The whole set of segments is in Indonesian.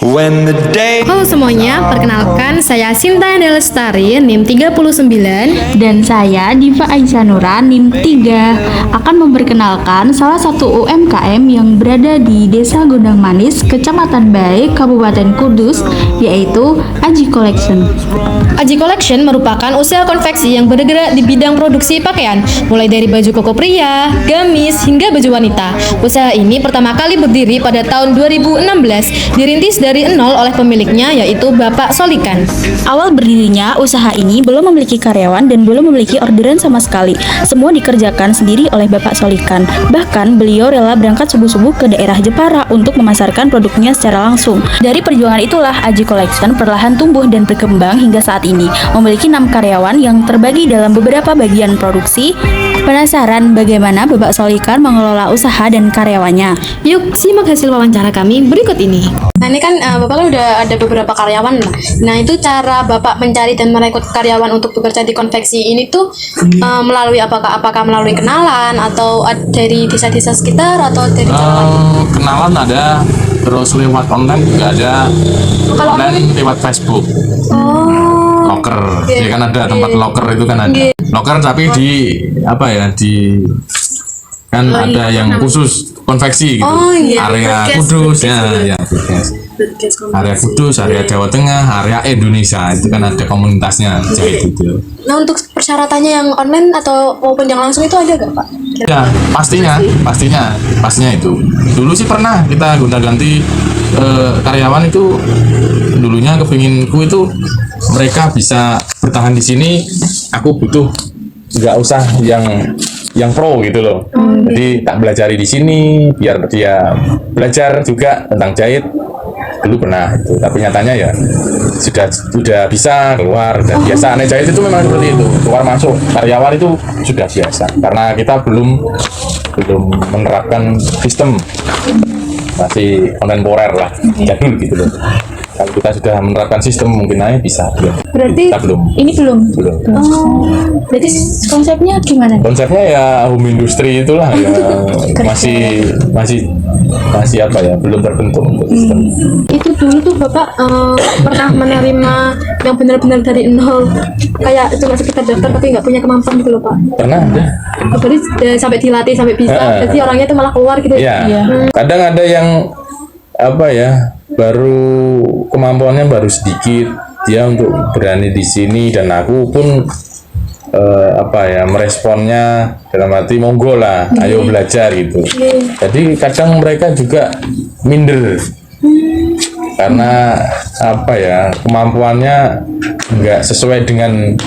Halo semuanya, perkenalkan saya Sinta Lestari, NIM 39. Dan saya Diva Aisanura, NIM 3, akan memperkenalkan salah satu UMKM yang berada di Desa Gondang Manis, Kecamatan Bae, Kabupaten Kudus, yaitu Aji Collection. Aji Collection merupakan usaha konveksi yang bergerak di bidang produksi pakaian, mulai dari baju koko pria, gamis, hingga baju wanita. Usaha ini pertama kali berdiri pada tahun 2016, dirintis dari nol oleh pemiliknya, yaitu Bapak Solikan. Awal berdirinya, usaha ini belum memiliki karyawan dan belum memiliki orderan sama sekali. Semua dikerjakan sendiri oleh Bapak Solikan. Bahkan beliau rela berangkat subuh-subuh ke daerah Jepara untuk memasarkan produknya secara langsung. Dari perjuangan itulah Aji Collection perlahan tumbuh dan berkembang hingga saat ini, memiliki 6 karyawan yang terbagi dalam beberapa bagian produksi. Penasaran bagaimana Bapak Solikan mengelola usaha dan karyawannya? Yuk, simak hasil wawancara kami berikut ini. Nah, ini kan Bapak kan udah ada beberapa karyawan. Nah, itu cara Bapak mencari dan merekrut karyawan untuk bekerja di konveksi ini tuh melalui apakah melalui kenalan atau dari desa-desa sekitar atau dari kenalan ada, terus lewat online juga ada. Kalau online lewat Facebook. Loker, ya kan ada tempat loker itu kan ada. Loker tapi di apa ya, di kan ada yang khusus konveksi gitu. Area Kudus ya, area Kudus, area Jawa Tengah, area Indonesia itu kan ada komunitasnya jahit gitu. Nah, untuk persyaratannya yang online atau maupun yang langsung itu ada gak, Pak? Ya, pastinya itu. Dulu sih pernah kita gonta-ganti karyawan itu. Dulunya kepinginku itu mereka bisa bertahan di sini. Aku butuh nggak usah yang pro gitu loh. Jadi tak belajari di sini biar dia belajar juga tentang jahit. Dulu pernah itu, tapi nyatanya ya sudah bisa keluar, dan biasa. Aneh jahit itu memang seperti itu, keluar masuk karyawan itu sudah biasa, karena kita belum menerapkan sistem, masih kontemporer lah, jadul gitu loh. Kalau kita sudah menerapkan sistem mungkin aja bisa. Berarti kita belum. Ini belum. Oh, jadi konsepnya gimana? Konsepnya ya home industry itulah ya, masih apa ya, belum terbentuk untuk sistem. Itu dulu tuh Bapak pernah menerima yang benar-benar dari nol, kayak cuma sekitar daftar tapi nggak punya kemampuan gitu loh, Pak? Pernah ada. Jadi sampai dilatih sampai bisa, jadi orangnya itu malah keluar gitu. Iya. Kadang ada yang apa ya, baru kemampuannya baru sedikit, dia untuk berani di sini, dan aku pun meresponnya dalam arti monggo lah, ayo belajar gitu. Jadi kadang mereka juga minder karena kemampuannya nggak sesuai dengan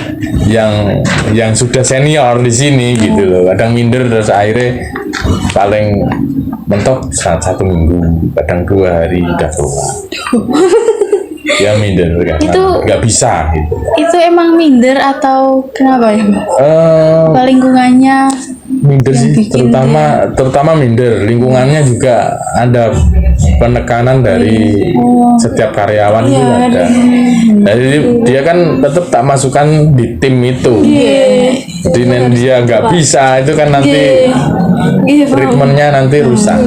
yang sudah senior di sini gitu loh. Kadang minder, terus akhirnya paling mentok 1 minggu, kadang 2 hari udah keluar. Ya minder kan, nggak bisa gitu. Itu emang minder atau kenapa ya? Lingkungannya Minder sih, terutama minder. Lingkungannya juga ada penekanan dari setiap karyawan itu ada. Jadi dia kan tetap tak masukkan di tim itu. Jadi dia nggak bisa, itu kan nanti treatmentnya nanti rusak.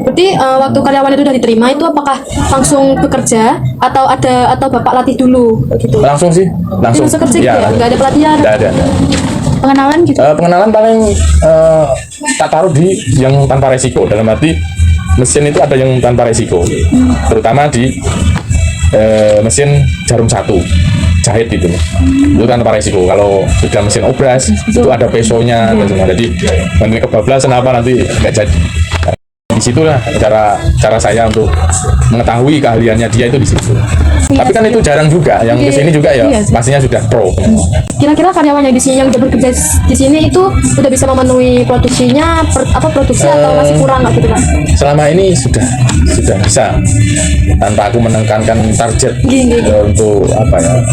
Berarti waktu karyawan itu udah diterima, itu apakah langsung bekerja atau Bapak latih dulu gitu? Langsung sih, langsung kerja gitu ya? Nggak ada pelatihan? Nggak ada. pengenalan gitu? Pengenalan paling tak taruh di yang tanpa resiko, dalam arti mesin itu ada yang tanpa resiko, terutama di mesin jarum 1 jahit itu tanpa resiko. Kalau sudah mesin obras itu ada pesonya, jadi nanti kebablasan apa nanti nggak jadi. Disitulah cara saya untuk mengetahui keahliannya dia itu di situ. Tapi kan itu jarang juga, yang kesini juga ya pastinya sudah pro. Kira-kira karyawan yang di sini yang udah bekerja di sini itu sudah bisa memenuhi produksinya, produksi atau masih kurang nggak gitu, Mas? Selama ini sudah bisa, tanpa aku menekankan target untuk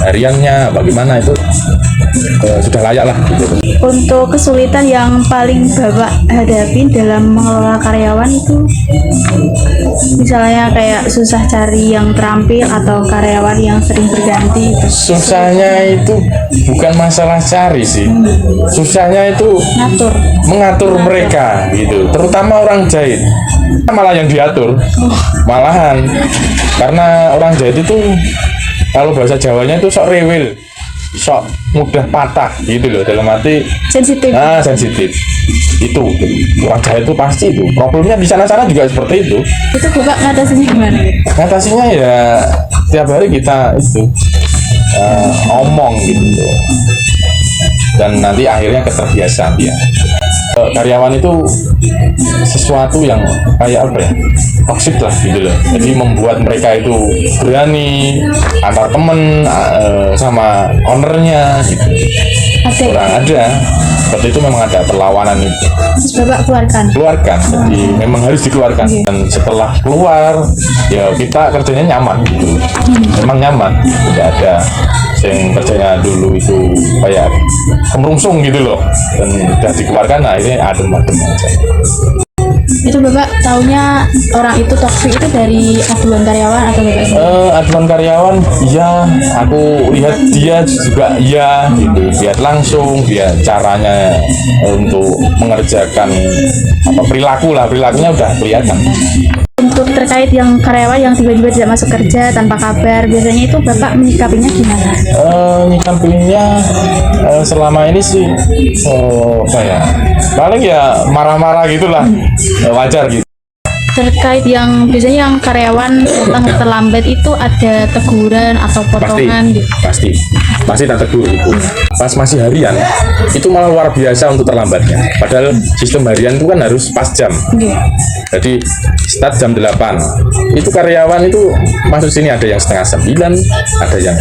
hariannya bagaimana, itu sudah layak lah gitu. Untuk kesulitan yang paling Bapak hadapi dalam mengelola karyawan itu, misalnya kayak susah cari yang terampil atau karyawan yang sering berganti gitu. Susahnya itu bukan masalah cari sih, susahnya itu Ngatur. mengatur mereka gitu, terutama orang jahit malah yang diatur malahan, karena orang jahit itu kalau bahasa Jawanya itu sok rewel, sok mudah patah gitu loh, dalam arti Sensitif. sensitif itu orang jahit itu pasti itu problemnya di sana-sana juga seperti itu. Itu Bapak ngatasinya gimana? Ngatasinya ya tiap hari kita itu omong gitu, dan nanti akhirnya keterbiasaan dia. Karyawan itu sesuatu yang kayak apa ya, toksik lah gitu loh, jadi membuat mereka itu berani antar temen sama ownernya gitu. Ada seperti itu, memang ada perlawanan itu. Terus Bapak keluarkan. Jadi memang harus dikeluarkan. Dan setelah keluar ya kita kerjanya nyaman gitu, memang nyaman, tidak ada yang kerjanya dulu itu kayak kemerungsung gitu loh, dan udah dikeluarkan akhirnya adem-adem aja. Itu Bapak taunya orang itu toksik itu dari aduan karyawan atau Bapak sendiri? Aduan karyawan, iya, aku lihat dia juga iya gitu, lihat langsung dia caranya untuk mengerjakan perilakunya udah kelihatan. Untuk terkait yang karyawan yang tiba-tiba tidak masuk kerja tanpa kabar, biasanya itu Bapak menyikapinya gimana? Nyikapinya selama ini sih paling ya marah-marah gitulah, wajar gitu. Terkait yang biasanya yang karyawan datang terlambat itu ada teguran atau potongan gitu. Pasti tak tegur itu. Pas masih harian itu malah luar biasa untuk terlambatnya, padahal sistem harian itu kan harus pas jam. Jadi start jam 8, itu karyawan itu masuk sini ada yang setengah 9, ada yang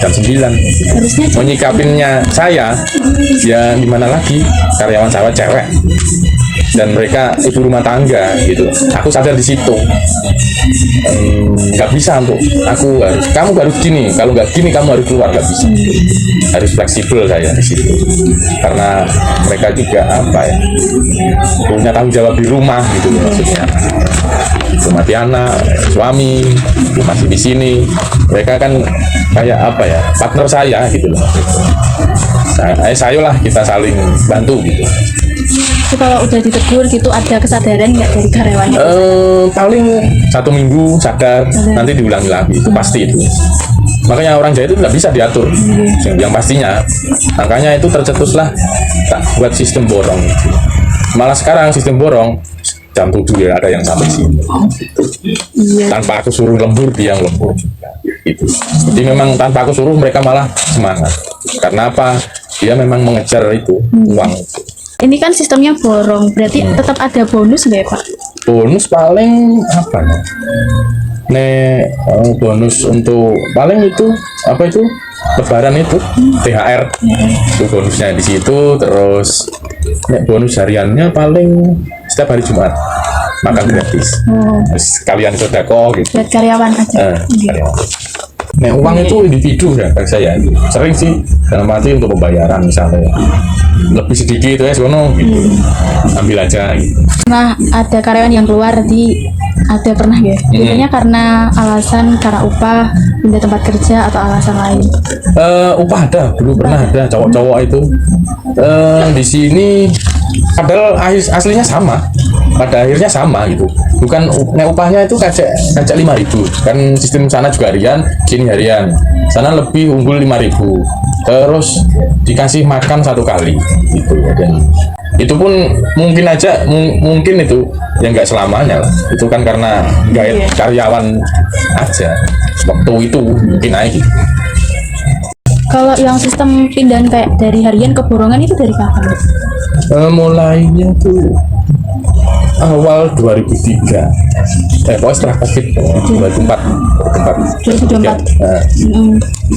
jam 9. Harusnya Menyikapinnya saya ya gimana lagi, karyawan saya cewek dan mereka ibu rumah tangga gitu. Aku sadar di situ, nggak bisa untuk kamu harus gini, kalau nggak gini kamu harus keluar, nggak bisa. Harus fleksibel saya di situ, karena mereka juga punya tanggung jawab di rumah gitu maksudnya. Mati anak, suami masih di sini, mereka kan kayak partner saya gitu loh. Sayolah kita saling bantu gitu. itu kalau udah ditegur gitu ada kesadaran nggak dari karyawannya? Paling 1 minggu sadar, nanti diulangi lagi, itu pasti itu. Makanya orang Jawa itu nggak bisa diatur, yang pastinya. Makanya itu tercetuslah tak buat sistem borong. Malah sekarang sistem borong jam 7 ya ada yang sampai sini. Tanpa aku suruh lembur, dia lembur juga. Gitu. Jadi memang tanpa aku suruh mereka malah semangat. Karena apa? Dia memang mengejar itu uang. Ini kan sistemnya borong, berarti tetap ada bonus nggak ya Pak? Bonus paling apa ya? Bonus untuk paling itu Lebaran itu THR itu bonusnya di situ. Terus bonus hariannya paling setiap hari Jumat makan gratis. Terus kalian sedekah gitu. Buat karyawan aja. Karyawan. Uang itu individu ya bagi saya. Sering sih dalam arti untuk pembayaran misalnya lebih sedikit ya sono gitu. Ambil aja gitu. Nah, ada karyawan yang keluar ada pernah ya? Biasanya karena alasan karena upah, pindah tempat kerja atau alasan lain. Upah ada, dulu pernah ada cowok-cowok itu di sini padahal aslinya sama. Pada akhirnya sama gitu. Bukan upahnya itu kacak 5.000. Kan sistem sana juga harian, sini harian. Sana lebih unggul 5.000. Terus dikasih makan 1 kali gitu ya. Dan itu pun mungkin itu yang nggak selamanya lah. Itu kan karena gaya karyawan aja. Waktu itu mungkin aja gitu. Kalau yang sistem pindahan kayak dari harian ke borongan itu dari kapan? Mulainya tuh awal 2003. Pokoknya setelah COVID 2004.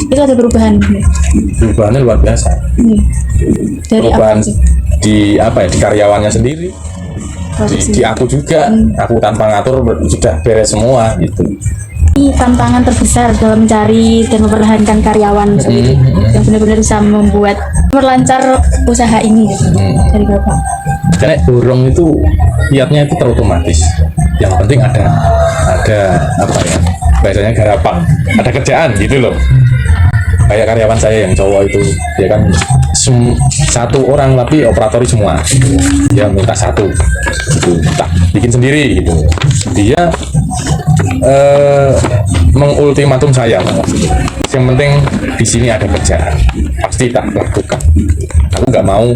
Itu ada perubahan. Perubahannya luar biasa. Dari perubahan apa sih? di karyawannya sendiri. Di aku juga, aku tanpa ngatur sudah beres semua gitu. Ini tantangan terbesar dalam mencari dan mempertahankan karyawan seperti itu, yang benar-benar bisa membuat melancar usaha ini gitu, dari Bapak. Karena borong itu niatnya itu terotomatis. Yang penting ada apa ya? Biasanya garapan, ada kerjaan gitu loh. Kayak karyawan saya yang cowok itu, dia kan satu orang tapi operatori semua. Dia minta satu, gitu, tak bikin sendiri gitu. Dia mengultimatum saya, yang penting di sini ada kerjaan, pasti tak lakukan. Aku nggak mau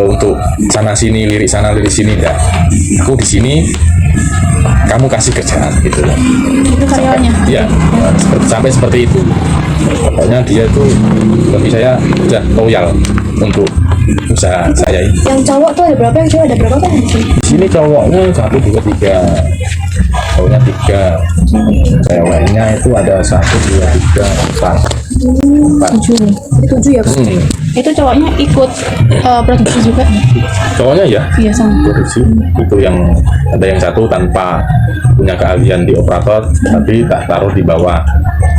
untuk sana sini lirik sana lirik sini, enggak. Aku di sini, kamu kasih kerjaan gitu loh. Itu karyawannya. Ya, sampai seperti itu. Pokoknya dia tuh bagi saya sudah loyal untuk usaha saya ini. Yang cowok tuh ada berapa? Yang cowok ada berapa Pak? Di sini cowoknya 1, 2, 3, cowoknya 3, ceweknya itu ada 1, 2, 3, 4. 7 ya Pak? Itu cowoknya ikut produksi juga. Cowoknya ya, Iya sama. produksi itu yang ada yang satu tanpa punya keahlian di operator, tapi tak taruh di bawah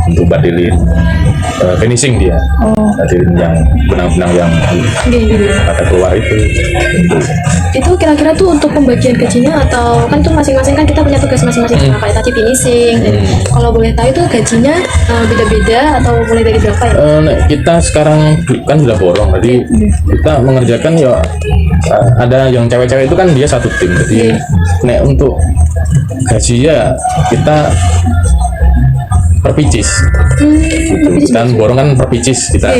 untuk badilin finishing dia, badilin yang benang-benang yang ada keluar itu. Itu kira-kira tuh untuk pembagian gajinya atau kan tuh masing-masing kan kita punya tugas masing-masing kayak tadi finishing. Dan kalau boleh tahu itu gajinya beda-beda atau mulai dari berapa ya? Kita sekarang kan sudah borong, jadi kita mengerjakan ya ada yang cewek-cewek itu kan dia satu tim, jadi nek untuk gaji ya kita perpicis gitu. Dan borong kan perpicis kita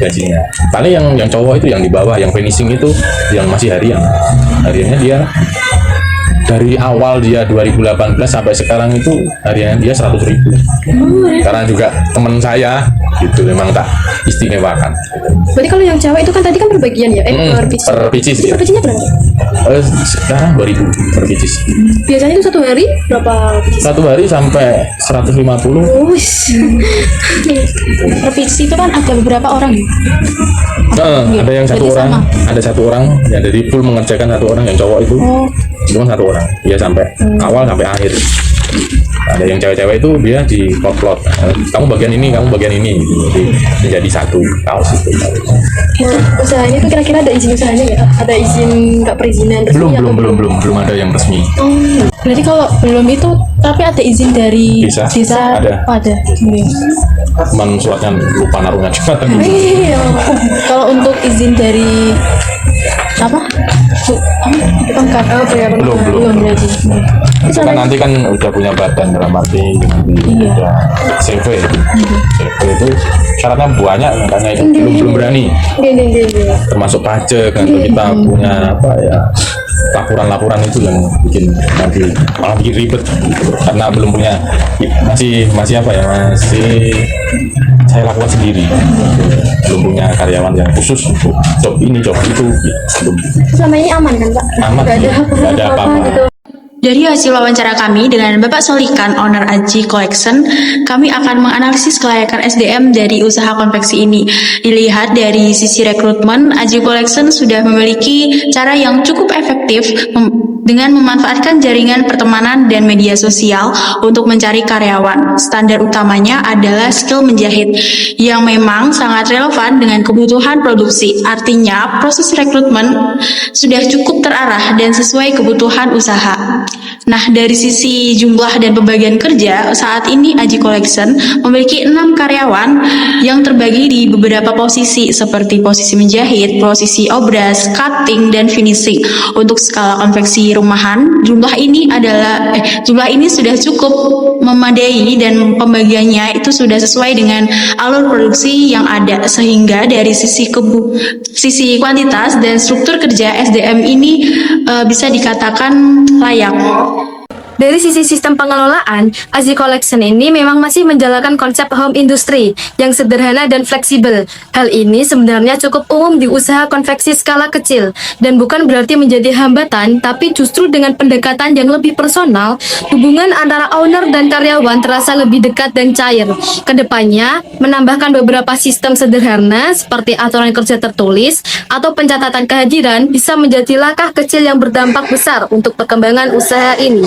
gajinya. Paling yang cowok itu yang di bawah, yang finishing itu yang masih hariannya dia dari awal dia 2018 sampai sekarang itu hariannya dia 100.000. Karena juga teman saya gitu memang tak istimewakan. Berarti kalau yang cewek itu kan tadi kan perbagian ya? Per pitch. Per picis Itu ya. per pitchnya berapa? Sekarang 2.000 per picis. Biasanya itu satu hari berapa pitch? Satu hari sampai 150. Revisi itu kan ada beberapa orang ya. Ada yang satu berarti orang, sama. ada satu orang yang dari full mengerjakan satu orang yang cowok itu, cuma satu orang, dia sampai awal sampai akhir. Ada yang cewek-cewek itu dia di plot-plot, kamu bagian ini, kamu bagian ini, gitu. Jadi menjadi satu kaos itu. Usahanya itu kira-kira ada izin usahanya nggak? Ada izin nggak perizinan resmi atau Belum ada yang resmi. Berarti kalau belum itu tapi ada izin dari Bisa. desa. Ada. Oh, ada. Cuman suratnya lupa naruhnya juga. Iya. Kalau untuk izin dari apa? Pangkat. Belum. Berarti. Itu kan nanti kan udah punya badan dalam arti nanti udah CV. CV itu syaratnya banyak, makanya itu belum berani. Iya. Termasuk pajak kan kita punya apa ya, laporan itu yang bikin nanti malah bikin ribet karena belum punya, masih apa ya, masih saya lakukan sendiri, belum punya karyawan yang khusus untuk job ini job itu belum. Selama ini aman kan Pak? Aman, Nggak ada nggak ada apa-apa apa-apa. gitu. Dari hasil wawancara kami dengan Bapak Solikan, owner Aji Collection, kami akan menganalisis kelayakan SDM dari usaha konveksi ini. Dilihat dari sisi rekrutmen, Aji Collection sudah memiliki cara yang cukup efektif dengan memanfaatkan jaringan pertemanan dan media sosial untuk mencari karyawan. Standar utamanya adalah skill menjahit, yang memang sangat relevan dengan kebutuhan produksi. Artinya, proses rekrutmen sudah cukup terarah dan sesuai kebutuhan usaha. Nah, dari sisi jumlah dan pembagian kerja, saat ini Aji Collection memiliki 6 karyawan yang terbagi di beberapa posisi seperti posisi menjahit, posisi obras, cutting, dan finishing. Untuk skala konveksi rumahan, jumlah ini sudah cukup memadai dan pembagiannya itu sudah sesuai dengan alur produksi yang ada, sehingga dari sisi kuantitas dan struktur kerja SDM ini bisa dikatakan layak. Dari sisi sistem pengelolaan, Aji Collection ini memang masih menjalankan konsep home industry yang sederhana dan fleksibel. Hal ini sebenarnya cukup umum di usaha konveksi skala kecil dan bukan berarti menjadi hambatan, tapi justru dengan pendekatan yang lebih personal, hubungan antara owner dan karyawan terasa lebih dekat dan cair. Kedepannya, menambahkan beberapa sistem sederhana seperti aturan kerja tertulis atau pencatatan kehadiran bisa menjadi langkah kecil yang berdampak besar untuk perkembangan usaha ini.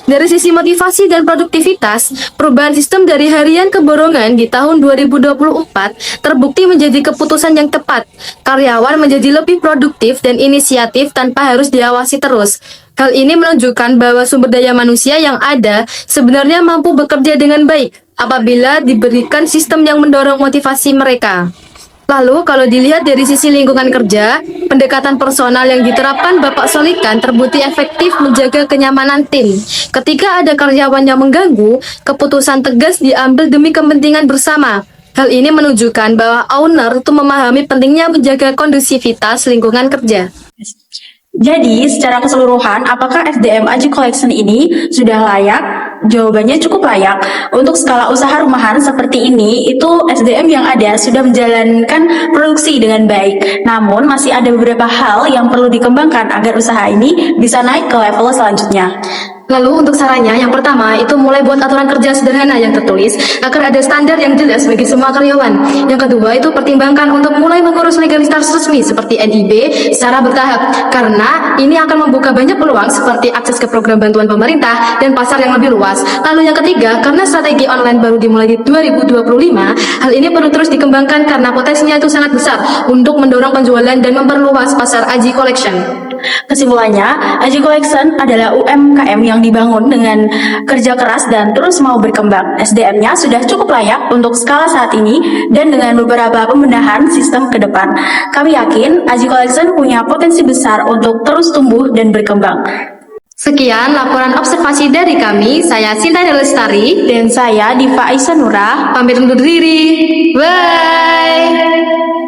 Dari sisi motivasi dan produktivitas, perubahan sistem dari harian ke borongan di tahun 2024 terbukti menjadi keputusan yang tepat. Karyawan menjadi lebih produktif dan inisiatif tanpa harus diawasi terus. Hal ini menunjukkan bahwa sumber daya manusia yang ada sebenarnya mampu bekerja dengan baik apabila diberikan sistem yang mendorong motivasi mereka. Lalu, kalau dilihat dari sisi lingkungan kerja, pendekatan personal yang diterapkan Bapak Solikan terbukti efektif menjaga kenyamanan tim. Ketika ada karyawan yang mengganggu, keputusan tegas diambil demi kepentingan bersama. Hal ini menunjukkan bahwa owner itu memahami pentingnya menjaga kondusivitas lingkungan kerja. Jadi, secara keseluruhan, apakah SDM Aji Collection ini sudah layak? Jawabannya cukup layak. Untuk skala usaha rumahan seperti ini, itu SDM yang ada sudah menjalankan produksi dengan baik. Namun, masih ada beberapa hal yang perlu dikembangkan agar usaha ini bisa naik ke level selanjutnya. Lalu untuk sarannya, yang pertama itu mulai buat aturan kerja sederhana yang tertulis agar ada standar yang jelas bagi semua karyawan. Yang kedua itu pertimbangkan untuk mulai mengurus legalitas resmi seperti NIB secara bertahap, karena ini akan membuka banyak peluang seperti akses ke program bantuan pemerintah dan pasar yang lebih luas. Lalu yang ketiga, karena strategi online baru dimulai di 2025, hal ini perlu terus dikembangkan karena potensinya itu sangat besar untuk mendorong penjualan dan memperluas pasar Aji Collection. Kesimpulannya, Aji Collection adalah UMKM yang dibangun dengan kerja keras dan terus mau berkembang. SDM-nya sudah cukup layak untuk skala saat ini dan dengan beberapa pembenahan sistem ke depan. Kami yakin Aji Collection punya potensi besar untuk terus tumbuh dan berkembang. Sekian laporan observasi dari kami. Saya Sinta Lestari Dan saya Diva Aisanura. pamit undur diri. Bye.